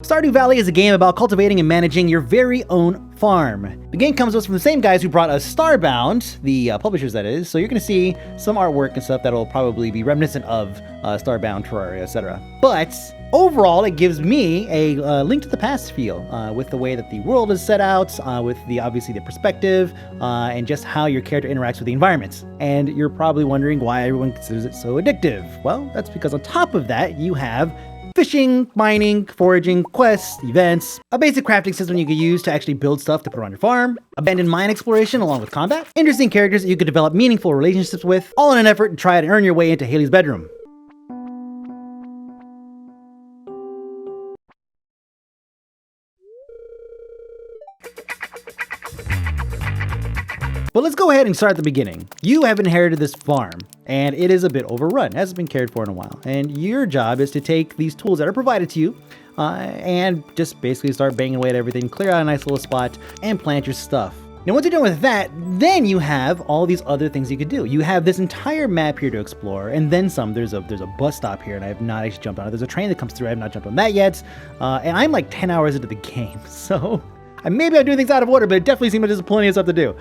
Stardew Valley is a game about cultivating and managing your very own farm. The game comes to us from the same guys who brought us Starbound, the publishers that is, so you're going to see some artwork and stuff that'll probably be reminiscent of Starbound, Terraria, etc. But overall, it gives me a Link to the Past feel with the way that the world is set out, with obviously the perspective, and just how your character interacts with the environment. And you're probably wondering why everyone considers it so addictive. Well, that's because on top of that, you have fishing, mining, foraging, quests, events, a basic crafting system you could use to actually build stuff to put on your farm, abandoned mine exploration along with combat, interesting characters that you could develop meaningful relationships with, all in an effort to try to earn your way into Haley's bedroom. But let's go ahead and start at the beginning. You have inherited this farm, and it is a bit overrun. It hasn't been cared for in a while. And your job is to take these tools that are provided to you and just basically start banging away at everything, clear out a nice little spot, and plant your stuff. Now, once you're done with that, then you have all these other things you could do. You have this entire map here to explore, and then some. There's a bus stop here, and I have not actually jumped on it. There's a train that comes through. I have not jumped on that yet. And I'm like 10 hours into the game, so maybe I'm doing things out of order, but it definitely seems like there's plenty of stuff to do.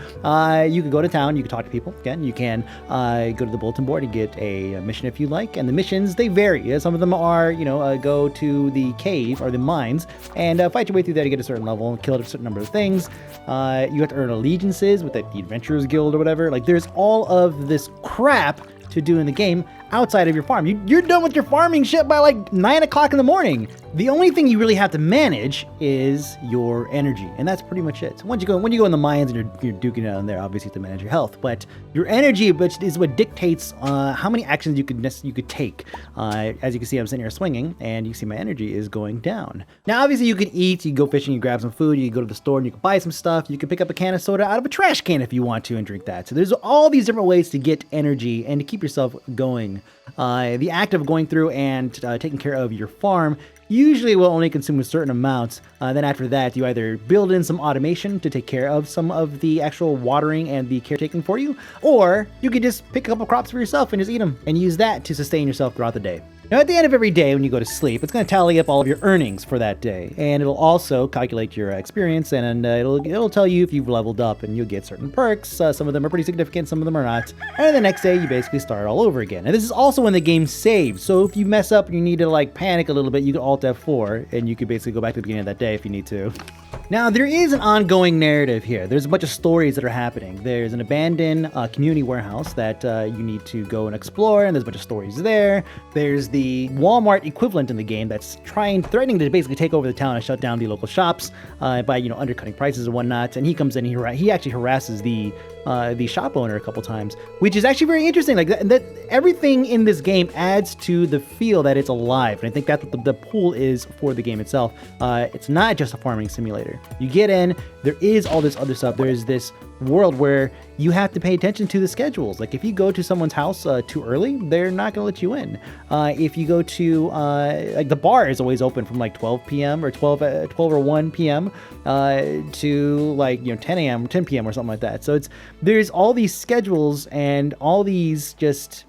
You can go to town, you can talk to people. Again, you can go to the bulletin board and get a mission if you like. And the missions, they vary. Some of them are, go to the cave or the mines and fight your way through there to get a certain level and kill a certain number of things. You have to earn allegiances with the Adventurers Guild or whatever. Like, there's all of this crap to do in the game outside of your farm. You're done with your farming shit by like 9 o'clock in the morning. The only thing you really have to manage is your energy, and that's pretty much it. So when you go in the mines and you're duking it out in there, obviously you have to manage your health, but your energy is what dictates how many actions you could take. As you can see, I'm sitting here swinging, and you can see my energy is going down. Now, obviously, you could eat, you go fishing, you grab some food, you go to the store and you can buy some stuff. You can pick up a can of soda out of a trash can if you want to and drink that. So there's all these different ways to get energy and to keep yourself going. The act of going through and taking care of your farm usually will only consume a certain amount. Then after that, you either build in some automation to take care of some of the actual watering and the caretaking for you, or you could just pick a couple crops for yourself and just eat them and use that to sustain yourself throughout the day. Now, at the end of every day when you go to sleep, it's going to tally up all of your earnings for that day, and it'll also calculate your experience, and it'll tell you if you've leveled up, and you'll get certain perks. Some of them are pretty significant, some of them are not. And the next day, you basically start all over again. And this is also when the game saves, so if you mess up and you need to like panic a little bit, you can Alt F4, and you can basically go back to the beginning of that day if you need to. Now, there is an ongoing narrative here. There's a bunch of stories that are happening. There's an abandoned community warehouse that you need to go and explore, and there's a bunch of stories there. There's the Walmart equivalent in the game that's threatening to basically take over the town and shut down the local shops by undercutting prices and whatnot. And he comes in, he actually harasses the shop owner a couple times, which is actually very interesting. Like that everything in this game adds to the feel that it's alive, and I think that's what the pool is for the game itself. It's not just a farming simulator. You get in, there is all this other stuff. There's this world where you have to pay attention to the schedules. Like if you go to someone's house too early, they're not going to let you in. If you go to like the bar is always open from like 12 p.m. or 12 or 1 p.m. To like 10 a.m. 10 p.m. or something like that. So there's all these schedules and all these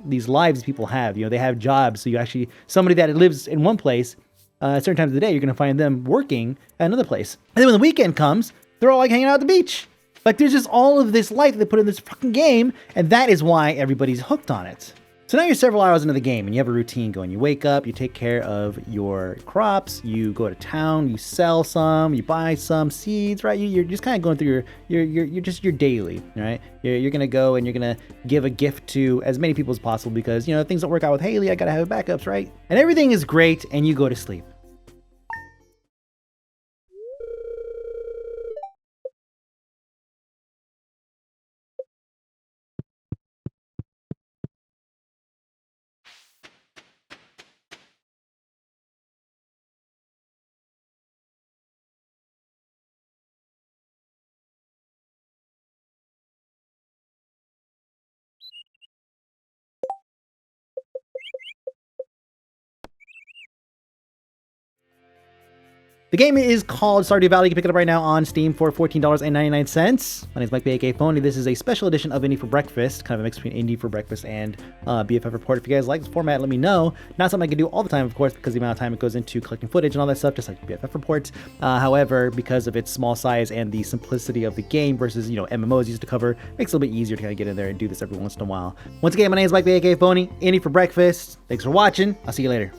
lives people have. They have jobs. So somebody that lives in one place at certain times of the day, you're going to find them working at another place. And then when the weekend comes, they're all like hanging out at the beach. Like there's just all of this life that they put in this fucking game, and that is why everybody's hooked on it. So now you're several hours into the game, and you have a routine going. You wake up, you take care of your crops, you go to town, you sell some, you buy some seeds, right? You're just kind of going through your daily, right? You're gonna go and you're gonna give a gift to as many people as possible because things don't work out with Haley. I gotta have backups, right? And everything is great, and you go to sleep. The game is called Stardew Valley. You can pick it up right now on Steam for $14.99. My name is Mike, aka Phony. This is a special edition of Indie for Breakfast, kind of a mix between Indie for Breakfast and BFF Report. If you guys like this format, let me know. Not something I can do all the time, of course, because the amount of time it goes into collecting footage and all that stuff, just like BFF Report. However, because of its small size and the simplicity of the game versus, MMOs used to cover, makes it a little bit easier to kind of get in there and do this every once in a while. Once again, my name is Mike, aka Phony. Indie for Breakfast. Thanks for watching. I'll see you later.